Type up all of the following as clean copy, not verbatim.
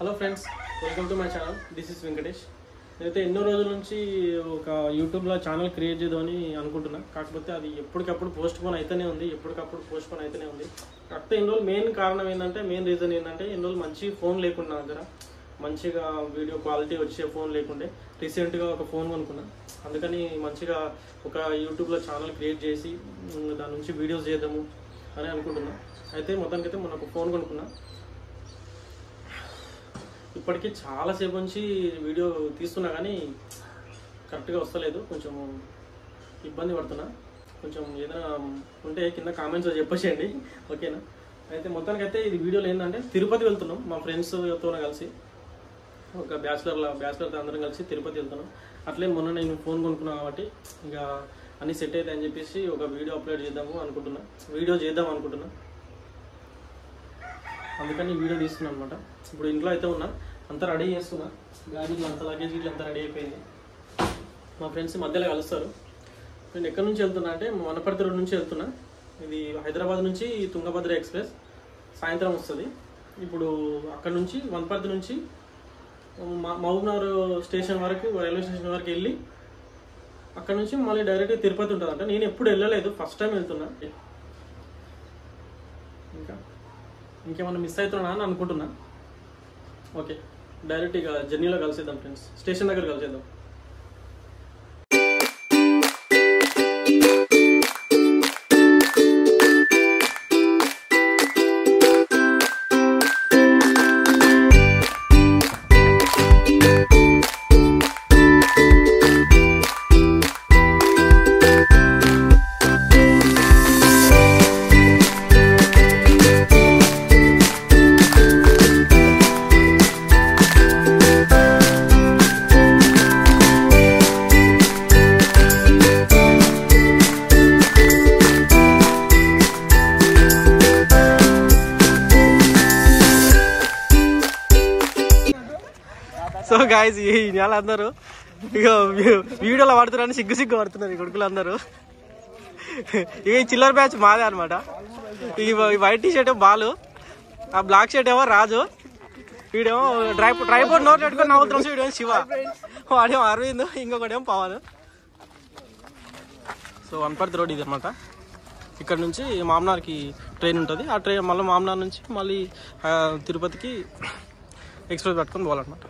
Hello friends, welcome to my channel. This is Venkatesh. నేనైతే ఎన్నో రోజుల నుంచి ఒక యూట్యూబ్లో ఛానల్ క్రియేట్ చేద్దామని అనుకుంటున్నా. కాకపోతే అది ఎప్పటికప్పుడు పోస్ట్ పోన్ అయితేనే ఉంది. కాకపోతే ఎన్ని రోజులు మెయిన్ రీజన్ ఏంటంటే ఎన్ని రోజులు మంచి ఫోన్ లేకుండా దగ్గర మంచిగా వీడియో క్వాలిటీ వచ్చే ఫోన్ లేకుండే. రీసెంట్గా ఒక ఫోన్ కొనుక్కున్నా. అందుకని మంచిగా ఒక యూట్యూబ్లో ఛానల్ క్రియేట్ చేసి దాని నుంచి వీడియోస్ చేద్దాము అని అనుకుంటున్నా. అయితే మొత్తానికైతే మొన్న ఒక ఫోన్ కొనుక్కున్నా. ఇప్పటికీ చాలాసేపు నుంచి వీడియో తీస్తున్నా కానీ కరెక్ట్గా వస్తలేదు. కొంచెం ఇబ్బంది పడుతున్నా. కొంచెం ఏదైనా ఉంటే కింద కామెంట్స్లో చెప్పేసేయండి, ఓకేనా? అయితే మొత్తానికైతే ఇది వీడియోలో ఏంటంటే తిరుపతి వెళ్తున్నాం మా ఫ్రెండ్స్తో కలిసి. ఒక బ్యాచిలర్తో అందరం కలిసి తిరుపతి వెళ్తున్నాం. అట్లే మొన్న నేను ఫోన్ కొనుక్కున్నాను కాబట్టి ఇక అన్నీ సెట్ అవుతాయి అని చెప్పేసి ఒక వీడియో అప్లోడ్ చేద్దాం అనుకుంటున్నా. అందుకని వీడియో తీస్తున్నాను అనమాట. ఇప్పుడు ఇంట్లో అయితే ఉన్నా, అంతా రెడీ చేస్తున్నా. గాడీలో అంత లగేజ్ అంతా రెడీ అయిపోయింది. మా ఫ్రెండ్స్ మధ్యలో కలుస్తారు. నేను ఎక్కడి నుంచి వెళ్తున్నా అంటే వనపర్తి రోడ్ నుంచి వెళ్తున్నా. ఇది హైదరాబాద్ నుంచి తుంగభద్ర ఎక్స్ప్రెస్ సాయంత్రం వస్తుంది. ఇప్పుడు అక్కడ నుంచి వనపర్తి నుంచి మహబూబ్నగర్ స్టేషన్ వరకు, రైల్వే స్టేషన్ వరకు వెళ్ళి అక్కడ నుంచి మళ్ళీ డైరెక్ట్గా తిరుపతి ఉంటుందంట. నేను ఎప్పుడు వెళ్ళలేదు, ఫస్ట్ టైం వెళ్తున్నా. ఇంకేమన్నా మిస్ అవుతున్నా అని అనుకుంటున్నా. ఓకే, డైరెక్ట్ ఇక జర్నీలో కలిసేద్దాం ఫ్రెండ్స్. స్టేషన్ దగ్గర కలిసేద్దాం. సో గాయస్, ఈ నెల అందరూ ఇక వీడియోలో పడుతున్నారని సిగ్గు పడుతున్నారు ఈ కొడుకులు అందరూ. ఇక ఈ చిల్లర బ్యాచ్ మాదే అనమాట. ఈ వైట్ టీ షర్ట్ బాలు, ఆ బ్లాక్ షర్ట్ ఏమో రాజు, వీడేమో ట్రైపోర్డ్ నోట్ పెట్టుకొని నవ్వుతున్నాం. వీడేమో శివ, వాడేమో అరవింద్, ఇంకొకటేమో పవన్. సో వనపర్తి రోడ్ ఇది అనమాట. ఇక్కడ నుంచి మామనార్కి ట్రైన్ ఉంటుంది. ఆ ట్రైన్ మళ్ళీ మామనార్ నుంచి మళ్ళీ తిరుపతికి ఎక్స్ప్రెస్ పట్టుకొని పోవాలన్నమాట.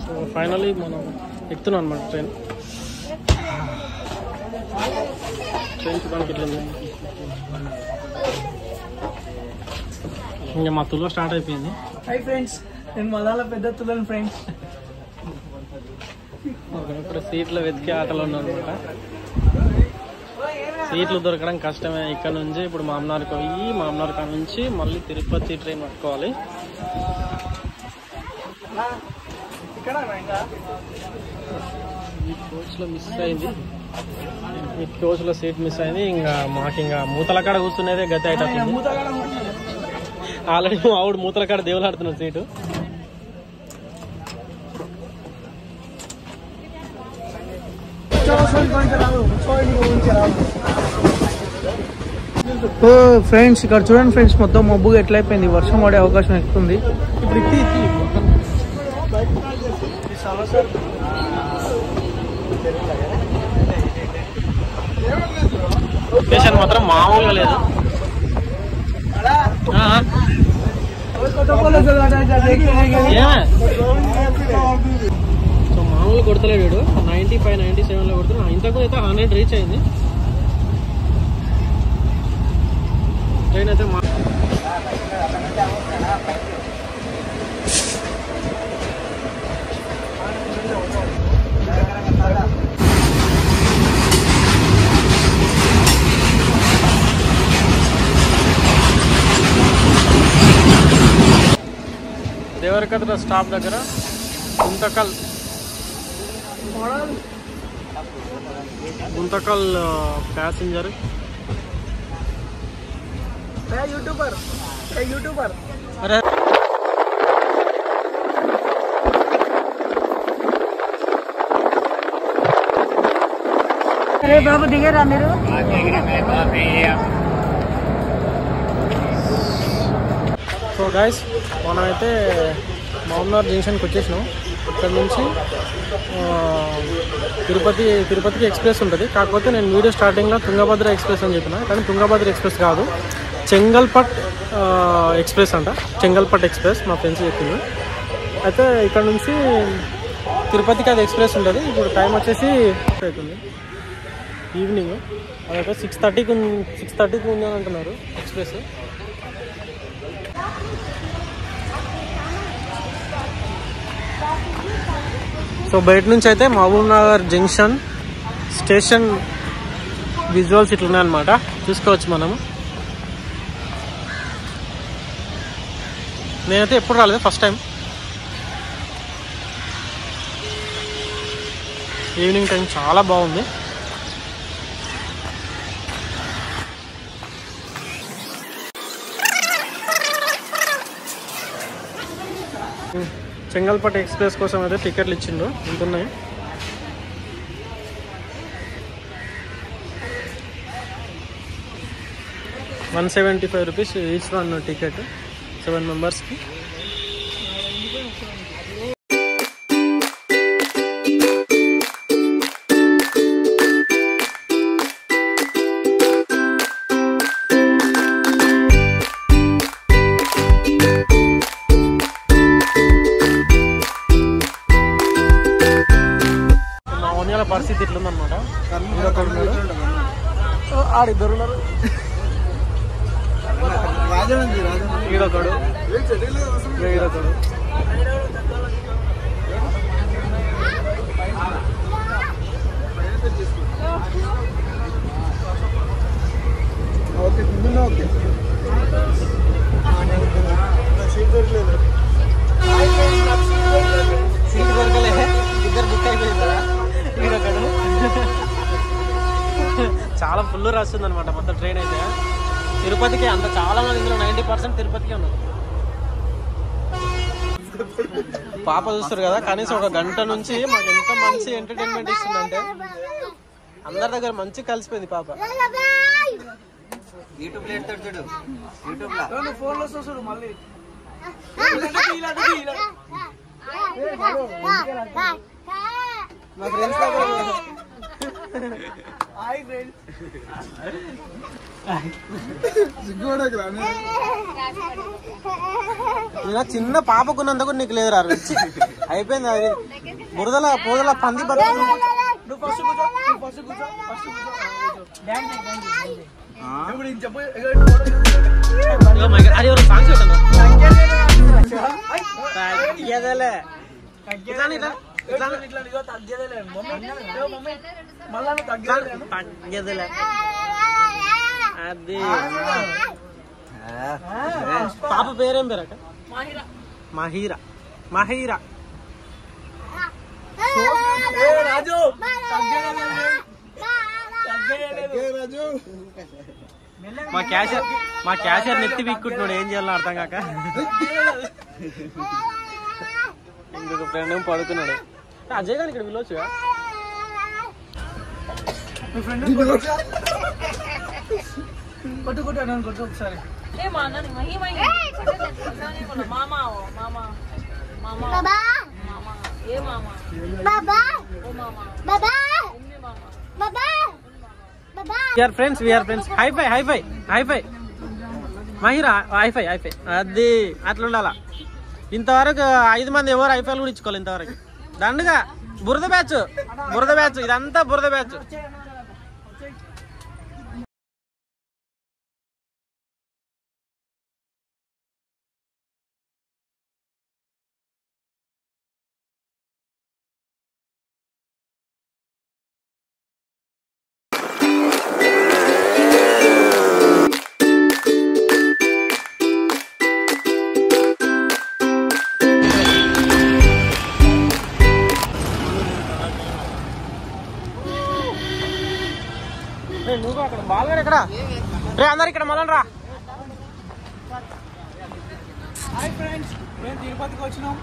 సో ఫైనలీ మనం ఎక్కుతున్నాం అనమాట ట్రైన్ చూడడానికి. ఇట్లా ఇంకా మా తులో స్టార్ట్ అయిపోయింది. హాయ్ ఫ్రెండ్స్, నేను మదాల పెద్ద తులను ఫ్రెండ్స్. ఇప్పుడు సీట్లు వెతికే ఆటలో ఉన్నాం అనమాట. సీట్లు దొరకడం కష్టమే. ఇక్కడ నుంచి ఇప్పుడు మామనార్కి పోయి మామనార్ కాడ నుంచి మళ్ళీ తిరుపతి ట్రైన్ పట్టుకోవాలి. ఈ కోచ్లో మిస్ అయింది, ఈ కోచ్లో సీట్ మిస్ అయింది. ఇంకా మాకు ఇంకా మూతల కాడ కూర్చునేదే గతి అయితే. ఆల్రెడీ ఆవిడ మూతల కాడ దేవులాడుతున్న సీటు. ఫ్రెండ్స్ ఇక్కడ చూడండి ఫ్రెండ్స్, మొత్తం మబ్బుగా ఎట్లయిపోయింది. వర్షం పడే అవకాశం ఎక్కువ ఉంది. లొకేషన్ మాత్రం మామూలుగా లేదు. సో మామూలు కొడతలేడు వీడు. 95, 97లో కొడుతున్నా. ఇంతకు అయితే 100 రీచ్ అయింది ట్రైన్ అయితే. తుంగకద్ర స్టాప్ దగ్గర గుంతకల్ ప్యాసింజర్ యూట్యూబర్ అరే బాబు దిగారా మీరు? సో గైస్ మనమైతే మహబూబ్నగర్ జంక్షన్కి వచ్చేసినాం. ఇక్కడ నుంచి తిరుపతికి ఎక్స్ప్రెస్ ఉంటుంది. కాకపోతే నేను వీడియో స్టార్టింగ్లో తుంగభద్ర ఎక్స్ప్రెస్ అని చెప్పిన, కానీ తుంగభద్ర ఎక్స్ప్రెస్ కాదు, చెంగల్పట్ ఎక్స్ప్రెస్ అంట. చెంగల్పట్ ఎక్స్ప్రెస్ మా ఫ్రెండ్స్ చెప్పింది. అయితే ఇక్కడ నుంచి తిరుపతికి అది ఎక్స్ప్రెస్ ఉంటుంది. ఇప్పుడు టైం వచ్చేసి అవుతుంది ఈవినింగ్. అదైతే 6:30కి ఉంది అని అంటున్నారు ఎక్స్ప్రెస్. సో బయట నుంచి అయితే మహబూబ్నగర్ జంక్షన్ స్టేషన్ విజువల్స్ ఇట్లున్నాయన్నమాట, చూసుకోవచ్చు మనము. నేనైతే ఎప్పుడు రాలేదు, ఫస్ట్ టైం. ఈవినింగ్ టైం చాలా బాగుంది. చెంగల్పట్ ఎక్స్ప్రెస్ కోసం అయితే టికెట్లు ఇచ్చిండు, ఉంటున్నాయి. ₹175 ఈచ్ వన్ టికెట్, 7 మెంబర్స్కి. పరిస్థితి ఇట్లుందన్నమాట. ఆడిద్దరు ఉన్నారు, ఈడొకడు. సీట్ దొరకలే, ఇద్దరు బుక్ అయిపోయిందా. చాలా ఫుల్ రష్ ఉందన్నమాట మొత్తం ట్రైన్ అయితే. తిరుపతికి అంత చాలా మంది, ఇందులో 90% తిరుపతికి ఉన్నారు. పాప చూస్తారు కదా, కనీసం 1 గంట నుంచి మాకు ఎంత మంచి ఎంటర్టైన్మెంట్ ఇస్తుందంటే అందరి దగ్గర మంచి కలిసిపోయింది పాప. ఇలా చిన్న పాపకున్నందుకు నీకు లేదు రా, అయిపోయింది. అది బురదల పంది బతుకు. అది ఎవరు సాంగ్స్ తగ్గేదేలే, తగ్గేదేలే. అది పాప పేరేం పేరట? మహీరా. మహీరా మా క్యాషియర్ నెత్తి వీక్కుంటున్నాడు, ఏం చేయాలో అర్థం కాక. ఇంకొక ఫ్రెండ్ ఏమో పడుకున్నాడు. అజయ్ గారు ఇక్కడ పిలవచ్చుగా. కొట్టు ఒకసారి. We are friends. High five. Mahira high five. అది అట్లా ఉండాలా. ఇంతవరకు 5 మంది ఎవరు హైఫైలు కూడా ఇచ్చుకోవాలి ఇంతవరకు. దండుగా బురద బ్యాచ్ ఇదంతా బురద బ్యాచ్. బాల్గడ ఇక్కడ రే అందరు ఇక్కడ మొదలు రా. హాయ్ ఫ్రెండ్స్, మేము తిరుపతికి వచ్చినాం.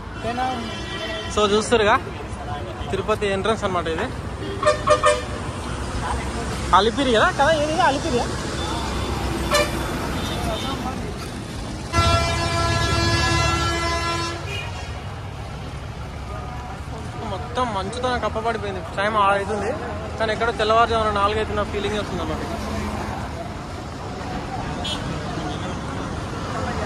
సో చూస్తారుగా తిరుపతి ఎంట్రన్స్ అనమాట ఇది. అలిపిరి కదా కదా ఏది అలిపిరి మొత్తం మంచుతో కప్పబడిపోయింది. టైం 6 అవుతుంది కానీ ఎక్కడో తెల్లవారుజామున 4 అవుతున్న ఫీలింగ్ వస్తుంది అన్నమాట.